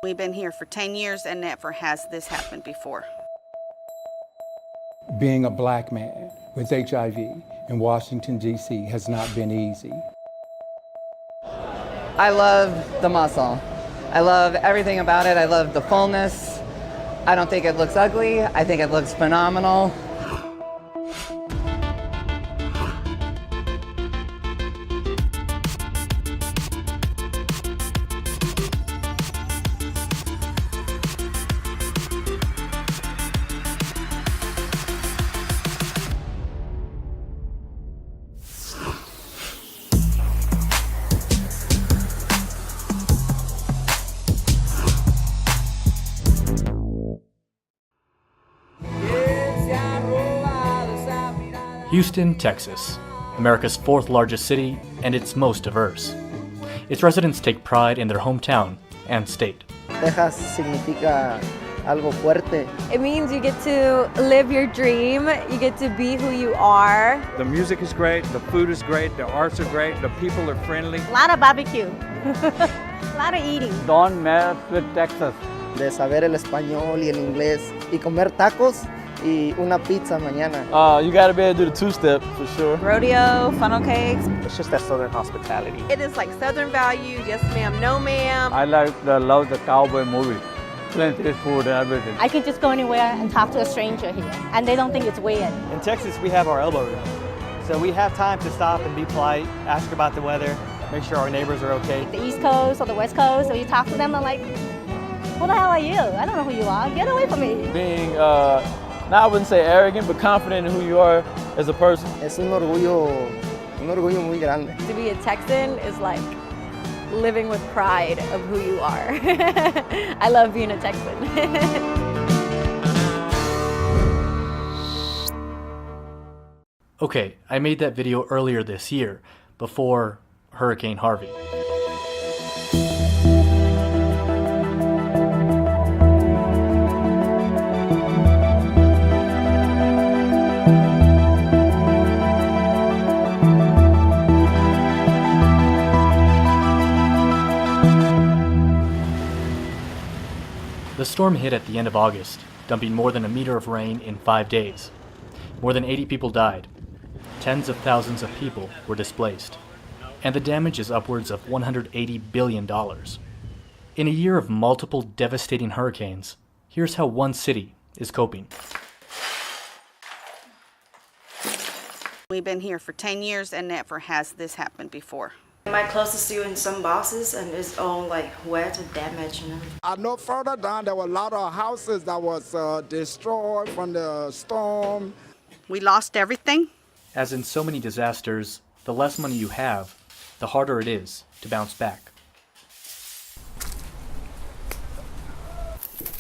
We've been here for 10 years and never has this happened before. Being a black man with HIV in Washington, D.C. has not been easy. I love the muscle. I love everything about it. I love the fullness. I don't think it looks ugly. I think it looks phenomenal. Houston, Texas, America's fourth largest city and its most diverse. Its residents take pride in their hometown and state. Texas significa algo fuerte. It means you get to live your dream, you get to be who you are. The music is great, the food is great, the arts are great, the people are friendly. A lot of barbecue, a lot of eating. Don't mess with Texas. De saber el español y el inglés y comer tacos y una pizza mañana. You gotta be able to do the two-step for sure. Rodeo, funnel cakes. It's just that southern hospitality. It is like southern value, yes ma'am, no ma'am. I love the cowboy movie. Plenty of food and everything. I could just go anywhere and talk to a stranger here, and they don't think it's weird. In Texas, we have our elbow room. So we have time to stop and be polite, ask about the weather, make sure our neighbors are okay. The East Coast or the West Coast, so you talk to them, I'm like, who the hell are you? I don't know who you are. Get away from me. Being, I wouldn't say arrogant, but confident in who you are as a person. Es un orgullo muy grande. To be a Texan is like living with pride of who you are. I love being a Texan. Okay, I made that video earlier this year, before Hurricane Harvey. The storm hit at the end of August, dumping more than a meter of rain in 5 days. More than 80 people died. Tens of thousands of people were displaced. And the damage is upwards of $180 billion. In a year of multiple devastating hurricanes, here's how one city is coping. We've been here for 10 years and never has this happened before. My closest student, some bosses, and it's all like wet or damaged. I know further down there were a lot of houses that was destroyed from the storm. We lost everything. As in so many disasters, the less money you have, the harder it is to bounce back.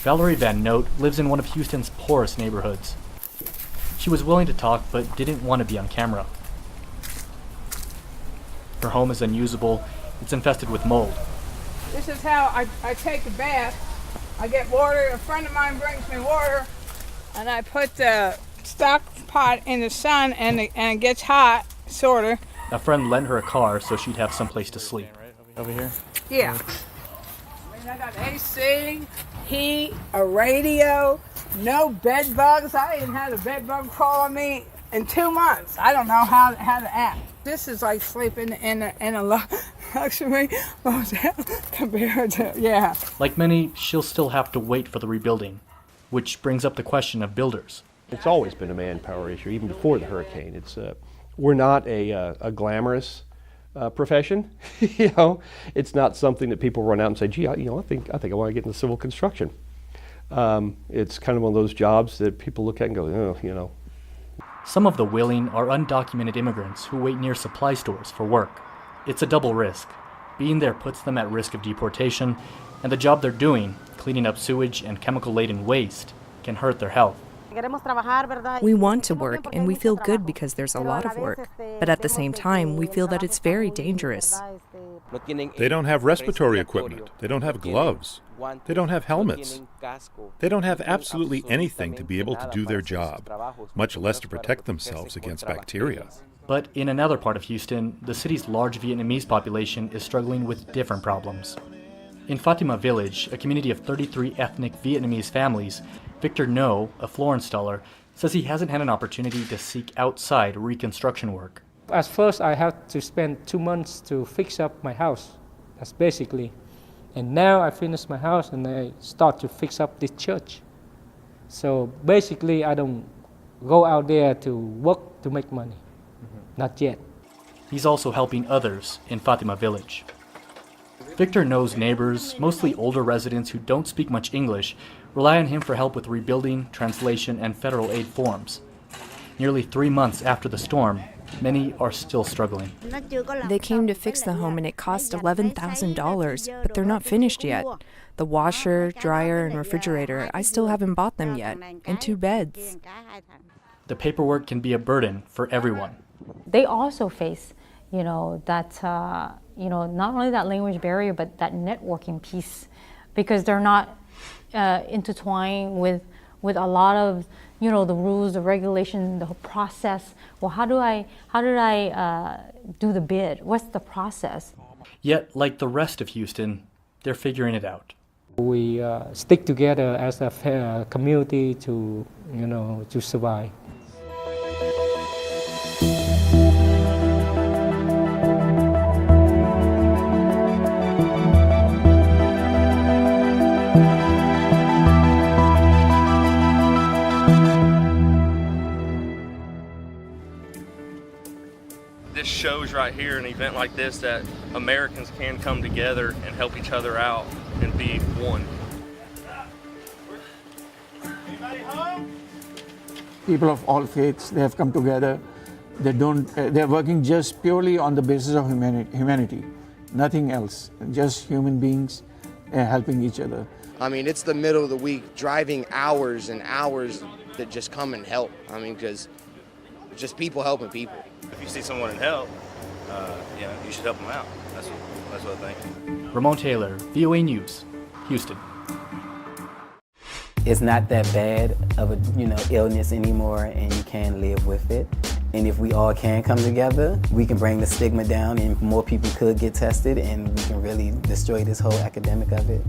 Valerie Van Note lives in one of Houston's poorest neighborhoods. She was willing to talk but didn't want to be on camera. Her home is unusable. It's infested with mold. This is how I take a bath. I get water. A friend of mine brings me water, and I put the stock pot in the sun, and it gets hot, sort of. A friend lent her a car so she'd have someplace to sleep. Over here? Yeah. I mean, I got AC, heat, a radio, no bed bugs. I didn't have a bed bug crawl on me in 2 months. I don't know how to act. This is like sleeping in a luxury motel compared to, yeah. Like many, she'll still have to wait for the rebuilding, which brings up the question of builders. It's always been a manpower issue, even before the hurricane. It's we're not a glamorous profession. You know, it's not something that people run out and say, "Gee, I think I want to get into civil construction." It's kind of one of those jobs that people look at and go, "Oh, you know." Some of the willing are undocumented immigrants who wait near supply stores for work. It's a double risk. Being there puts them at risk of deportation, and the job they're doing, cleaning up sewage and chemical-laden waste, can hurt their health. We want to work, and we feel good because there's a lot of work. But at the same time, we feel that it's very dangerous. They don't have respiratory equipment. They don't have gloves. They don't have helmets. They don't have absolutely anything to be able to do their job, much less to protect themselves against bacteria. But in another part of Houston, the city's large Vietnamese population is struggling with different problems. In Fatima Village, a community of 33 ethnic Vietnamese families, Victor No, a floor installer, says he hasn't had an opportunity to seek outside reconstruction work. At first, I had to spend 2 months to fix up my house. That's basically. And now I finished my house and I start to fix up this church. So basically, I don't go out there to work to make money. Not yet. He's also helping others in Fatima Village. Victor knows neighbors, mostly older residents who don't speak much English, rely on him for help with rebuilding, translation, and federal aid forms. Nearly 3 months after the storm, many are still struggling. They came to fix the home and it cost $11,000, but they're not finished yet. The washer, dryer, and refrigerator, I still haven't bought them yet, and 2 beds. The paperwork can be a burden for everyone. They also face, that, not only that language barrier, but that networking piece, because they're not intertwined with a lot of, the rules, the regulations, the whole process. Well, how did I do the bid? What's the process? Yet, like the rest of Houston, they're figuring it out. We stick together as a community to, to survive. This shows right here, an event like this, that Americans can come together and help each other out and be one. People of all faiths, they have come together. They're working just purely on the basis of humanity, nothing else, just human beings helping each other. I mean, it's the middle of the week, driving hours and hours to just come and help. I mean, because just people helping people. If you see someone in help, you should help them out. That's what I think. Ramon Taylor, VOA News, Houston. It's not that bad of a illness anymore, and you can live with it. And if we all can come together, we can bring the stigma down, and more people could get tested, and we can really destroy this whole epidemic of it.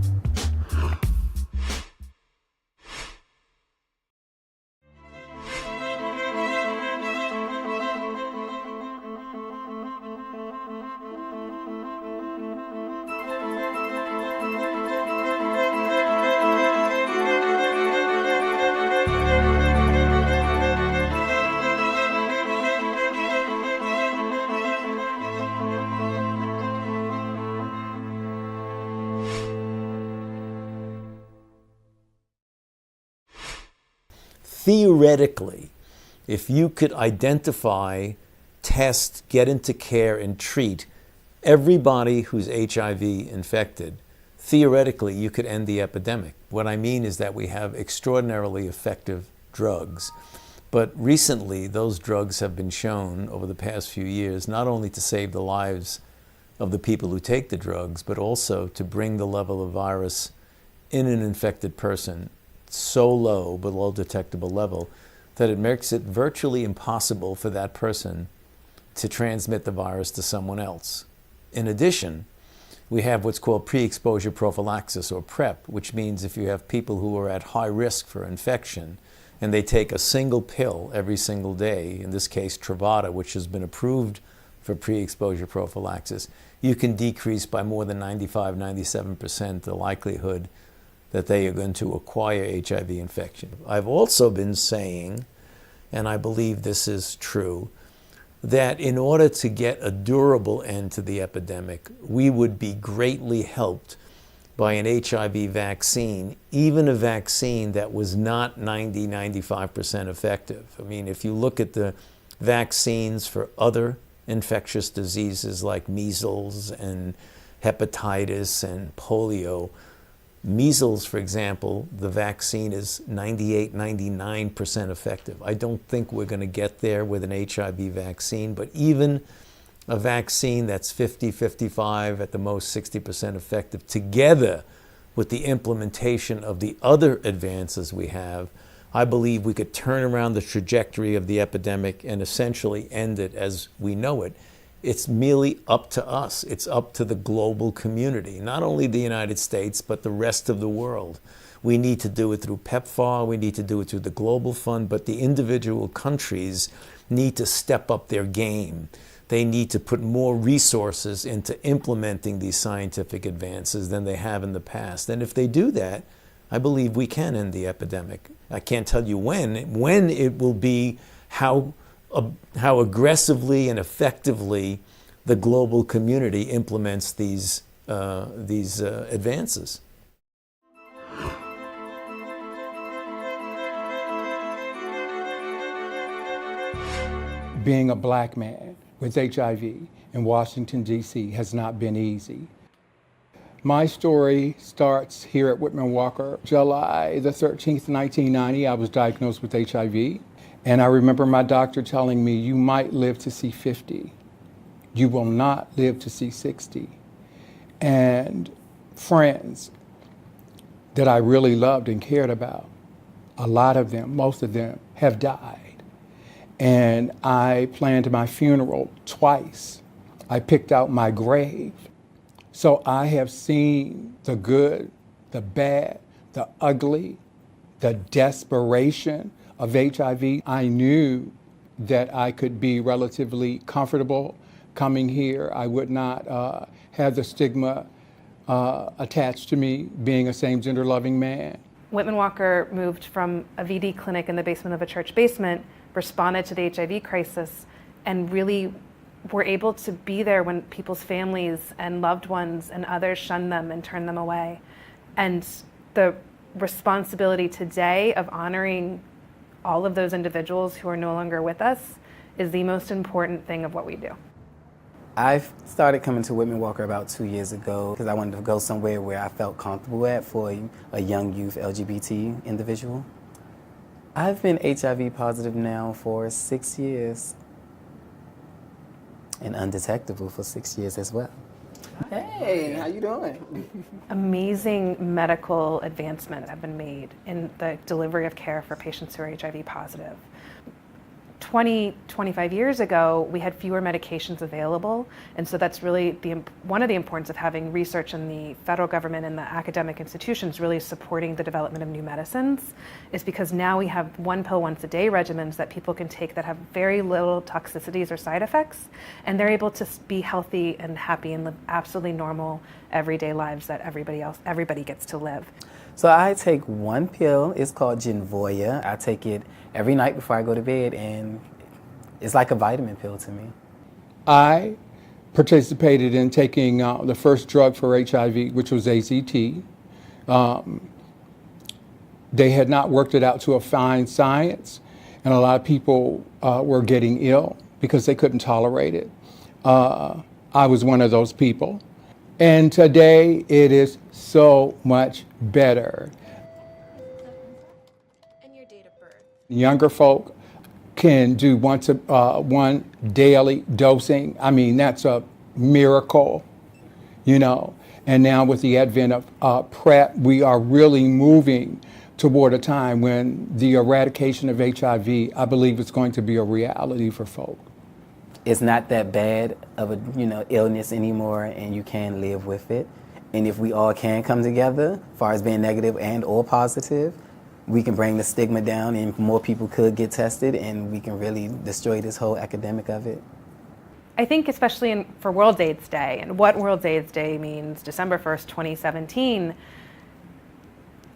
Theoretically, if you could identify, test, get into care, and treat everybody who's HIV infected, theoretically you could end the epidemic. What I mean is that we have extraordinarily effective drugs. But recently, those drugs have been shown over the past few years not only to save the lives of the people who take the drugs, but also to bring the level of virus in an infected person so low, below detectable level, that it makes it virtually impossible for that person to transmit the virus to someone else. In addition, we have what's called pre-exposure prophylaxis, or PrEP, which means if you have people who are at high risk for infection and they take a single pill every single day, in this case Truvada, which has been approved for pre-exposure prophylaxis, you can decrease by more than 95-97% the likelihood that they are going to acquire HIV infection. I've also been saying, and I believe this is true, that in order to get a durable end to the epidemic, we would be greatly helped by an HIV vaccine, even a vaccine that was not 90-95% effective. I mean, if you look at the vaccines for other infectious diseases like measles and hepatitis and polio, measles, for example, the vaccine is 98-99% effective. I don't think we're going to get there with an HIV vaccine, but even a vaccine that's 50-55, at the most 60% effective, together with the implementation of the other advances we have, I believe we could turn around the trajectory of the epidemic and essentially end it as we know it It's merely up to us. It's up to the global community, not only the United States, but the rest of the world. We need to do it through PEPFAR, we need to do it through the Global Fund, but the individual countries need to step up their game. They need to put more resources into implementing these scientific advances than they have in the past. And if they do that, I believe we can end the epidemic. I can't tell you when it will be, how aggressively and effectively the global community implements these advances. Being a black man with HIV in Washington, D.C. has not been easy. My story starts here at Whitman Walker. July the 13th, 1990, I was diagnosed with HIV. And I remember my doctor telling me, you might live to see 50. You will not live to see 60. And friends that I really loved and cared about, a lot of them, most of them, have died. And I planned my funeral twice. I picked out my grave. So I have seen the good, the bad, the ugly, the desperation of HIV. I knew that I could be relatively comfortable coming here. I would not have the stigma attached to me being a same-gender loving man. Whitman Walker moved from a VD clinic in the basement of a church basement, responded to the HIV crisis, and really were able to be there when people's families and loved ones and others shunned them and turned them away. And the responsibility today of honoring all of those individuals who are no longer with us is the most important thing of what we do. I started coming to Whitman Walker about 2 years ago because I wanted to go somewhere where I felt comfortable at for a young youth LGBT individual. I've been HIV positive now for 6 years and undetectable for 6 years as well. Hey, how you doing? Amazing medical advancements have been made in the delivery of care for patients who are HIV positive. 25 years ago, we had fewer medications available, and so that's really one of the importance of having research in the federal government and the academic institutions really supporting the development of new medicines, is because now we have one pill once a day regimens that people can take that have very little toxicities or side effects, and they're able to be healthy and happy and live absolutely normal everyday lives that everybody gets to live. So I take one pill, it's called Genvoya. I take it every night before I go to bed, and it's like a vitamin pill to me. I participated in taking the first drug for HIV, which was AZT. They had not worked it out to a fine science, and a lot of people were getting ill because they couldn't tolerate it. I was one of those people. And today it is so much better. And your date of birth. Younger folk can do one daily dosing. I mean, that's a miracle, you know. And now with the advent of PrEP, we are really moving toward a time when the eradication of HIV, I believe, is going to be a reality for folk. It's not that bad of a illness anymore, and you can live with it. And if we all can come together, as far as being negative and or positive, we can bring the stigma down, and more people could get tested, and we can really destroy this whole epidemic of it. I think especially for World AIDS Day, and what World AIDS Day means, December 1st, 2017,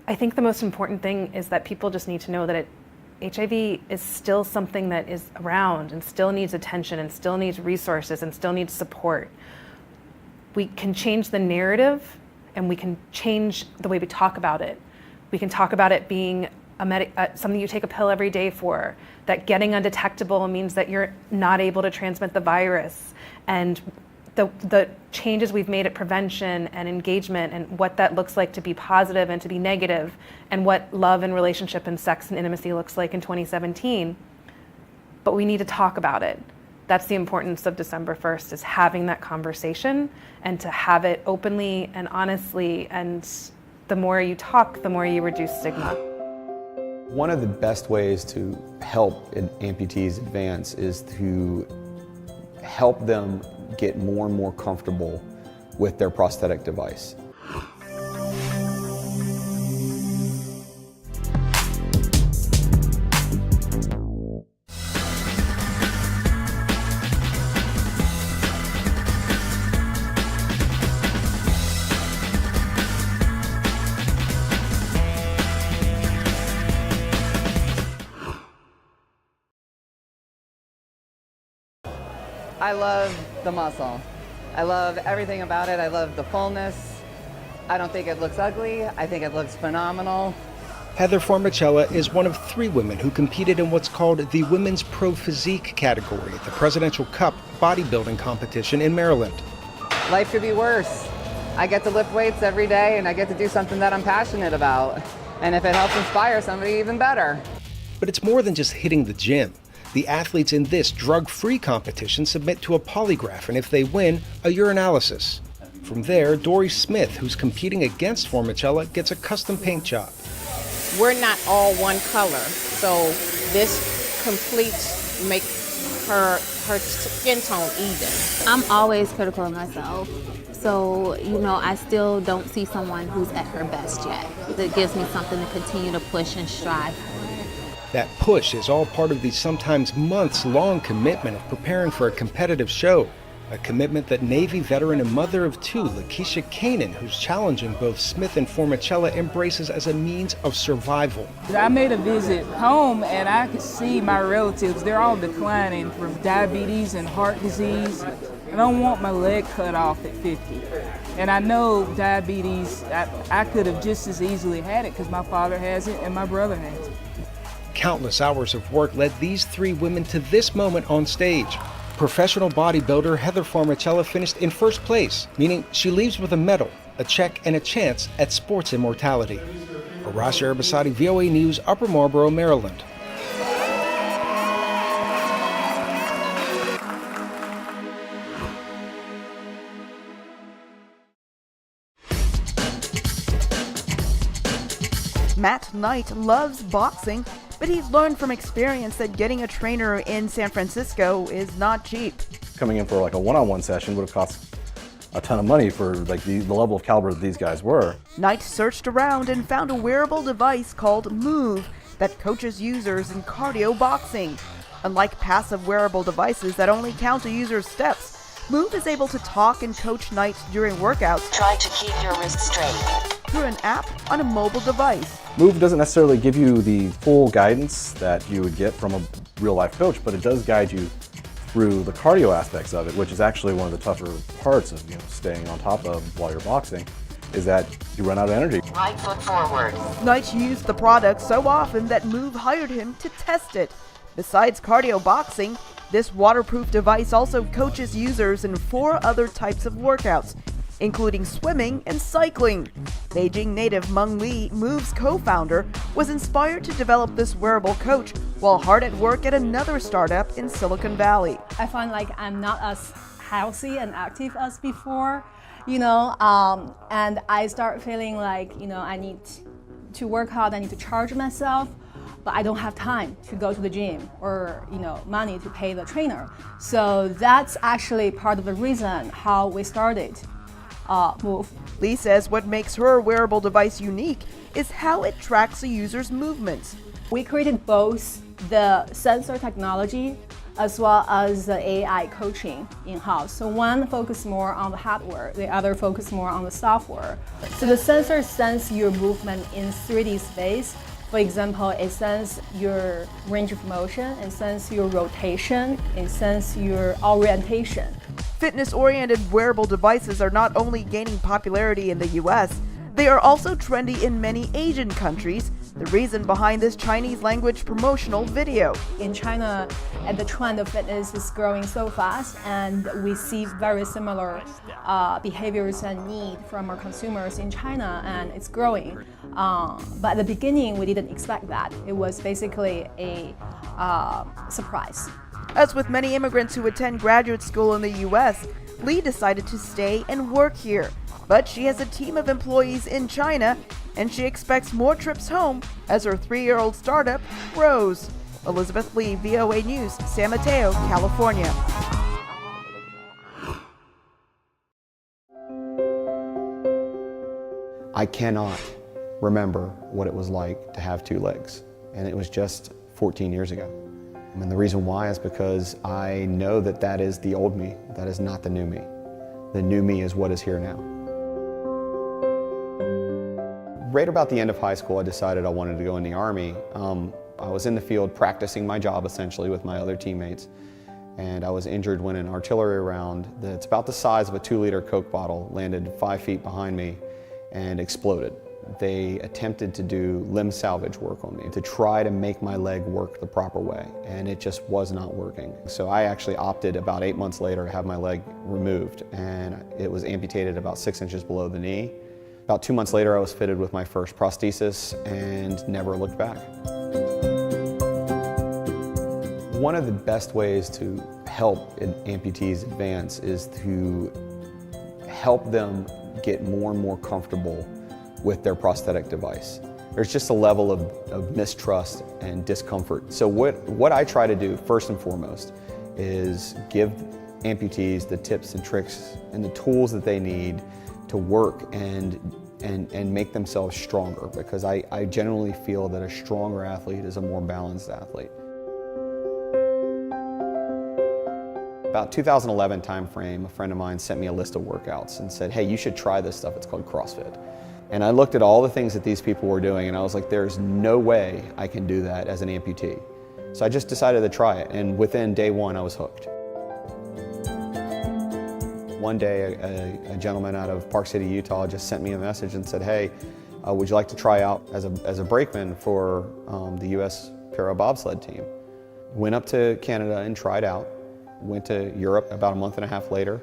I think the most important thing is that people just need to know that HIV is still something that is around and still needs attention and still needs resources and still needs support. We can change the narrative, and we can change the way we talk about it. We can talk about it being something you take a pill every day for, that getting undetectable means that you're not able to transmit the virus, and the changes we've made at prevention and engagement and what that looks like to be positive and to be negative, and what love and relationship and sex and intimacy looks like in 2017. But we need to talk about it. That's the importance of December 1st, is having that conversation and to have it openly and honestly, and the more you talk, the more you reduce stigma. One of the best ways to help amputees advance is to help them get more and more comfortable with their prosthetic device. I love the muscle. I love everything about it. I love the fullness. I don't think it looks ugly. I think it looks phenomenal. Heather Formicella is one of 3 women who competed in what's called the Women's Pro Physique category at the Presidential Cup bodybuilding competition in Maryland. Life could be worse. I get to lift weights every day and I get to do something that I'm passionate about. And if it helps inspire somebody, even better. But it's more than just hitting the gym. The athletes in this drug-free competition submit to a polygraph, and if they win, a urinalysis. From there, Dory Smith, who's competing against Formicella, gets a custom paint job. We're not all one color, so this completes, makes her skin tone even. I'm always critical of myself. So, I still don't see someone who's at her best yet. It gives me something to continue to push and strive for. That push is all part of the sometimes months-long commitment of preparing for a competitive show. A commitment that Navy veteran and mother of 2, Lakeisha Kanan, who's challenging both Smith and Formicella, embraces as a means of survival. I made a visit home and I could see my relatives, they're all declining from diabetes and heart disease. I don't want my leg cut off at 50. And I know diabetes, I could have just as easily had it because my father has it and my brother has it. Countless hours of work led these 3 women to this moment on stage. Professional bodybuilder Heather Formicella finished in first place, meaning she leaves with a medal, a check, and a chance at sports immortality. Arash Arabasadi, VOA News, Upper Marlboro, Maryland. Matt Knight loves boxing, but he's learned from experience that getting a trainer in San Francisco is not cheap. Coming in for like a one-on-one session would have cost a ton of money for like the level of caliber that these guys were. Knight searched around and found a wearable device called Move that coaches users in cardio boxing. Unlike passive wearable devices that only count a user's steps, Move is able to talk and coach Knight during workouts. Try to keep your wrists straight. Through an app on a mobile device. Move doesn't necessarily give you the full guidance that you would get from a real-life coach, but it does guide you through the cardio aspects of it, which is actually one of the tougher parts of staying on top of while you're boxing, is that you run out of energy. Right foot forward. Knight used the product so often that Move hired him to test it. Besides cardio boxing, this waterproof device also coaches users in 4 other types of workouts, including swimming and cycling. Beijing native Meng Li, Move's co-founder, was inspired to develop this wearable coach while hard at work at another startup in Silicon Valley. I find like I'm not as healthy and active as before, and I start feeling like, I need to work hard, I need to charge myself, but I don't have time to go to the gym or, money to pay the trainer. So that's actually part of the reason how we started Move. Lee says what makes her wearable device unique is how it tracks a user's movements. We created both the sensor technology as well as the AI coaching in-house. So one focuses more on the hardware, the other focuses more on the software. So the sensor senses your movement in 3D space. For example, it senses your range of motion, it senses your rotation, it senses your orientation. Fitness-oriented wearable devices are not only gaining popularity in the US, they are also trendy in many Asian countries, the reason behind this Chinese language promotional video. In China, the trend of fitness is growing so fast, and we see very similar behaviors and need from our consumers in China, and it's growing. But at the beginning, we didn't expect that. It was basically a surprise. As with many immigrants who attend graduate school in the U.S., Lee decided to stay and work here. But she has a team of employees in China, and she expects more trips home as her 3-year-old startup grows. Elizabeth Lee, VOA News, San Mateo, California. I cannot remember what it was like to have two legs. And it was just 14 years ago. And the reason why is because I know that that is the old me. That is not the new me. The new me is what is here now. Right about the end of high school, I decided I wanted to go in the Army. I was in the field practicing my job essentially with my other teammates. And I was injured when an artillery round that's about the size of a 2-liter Coke bottle landed 5 feet behind me and exploded. They attempted to do limb salvage work on me to try to make my leg work the proper way, and it just was not working. So I actually opted about 8 months later to have my leg removed, and it was amputated about 6 inches below the knee. About 2 months later, I was fitted with my first prosthesis and never looked back. One of the best ways to help amputees advance is to help them get more and more comfortable with their prosthetic device. There's just a level of mistrust and discomfort. So what I try to do first and foremost is give amputees the tips and tricks and the tools that they need to work and make themselves stronger, because I generally feel that a stronger athlete is a more balanced athlete. About 2011 timeframe, a friend of mine sent me a list of workouts and said, hey, you should try this stuff, it's called CrossFit. And I looked at all the things that these people were doing and I was like, there's no way I can do that as an amputee. So I just decided to try it, and within day one I was hooked. One day a gentleman out of Park City, Utah just sent me a message and said, hey, would you like to try out as a brakeman for the US Para Bobsled team? Went up to Canada and tried out. Went to Europe about a month and a half later,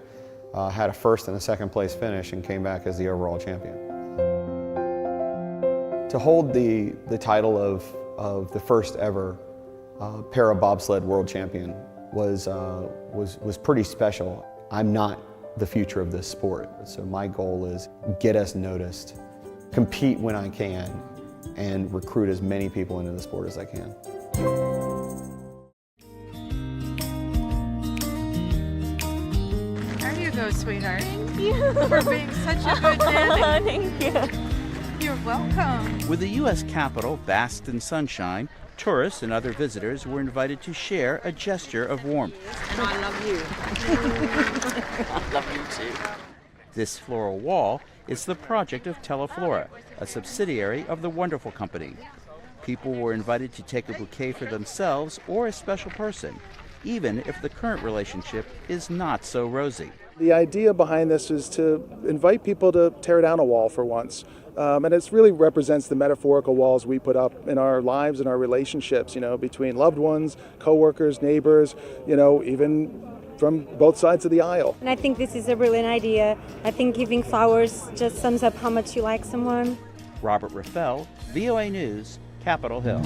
had a first and a second place finish and came back as the overall champion. To hold the title of the first ever para bobsled world champion was pretty special. I'm not the future of this sport, so my goal is get us noticed, compete when I can, and recruit as many people into the sport as I can. There you go, sweetheart. Thank you. For being such a good nanny. Thank you. You're welcome. With the U.S. Capitol basked in sunshine, tourists and other visitors were invited to share a gesture of warmth. And I love you. I love you too. This floral wall is the project of Teleflora, a subsidiary of the Wonderful Company. People were invited to take a bouquet for themselves or a special person, even if the current relationship is not so rosy. The idea behind this is to invite people to tear down a wall for once. And it really represents the metaphorical walls we put up in our lives and our relationships, between loved ones, coworkers, neighbors, even from both sides of the aisle. And I think this is a brilliant idea. I think giving flowers just sums up how much you like someone. Robert Raffel, VOA News, Capitol Hill.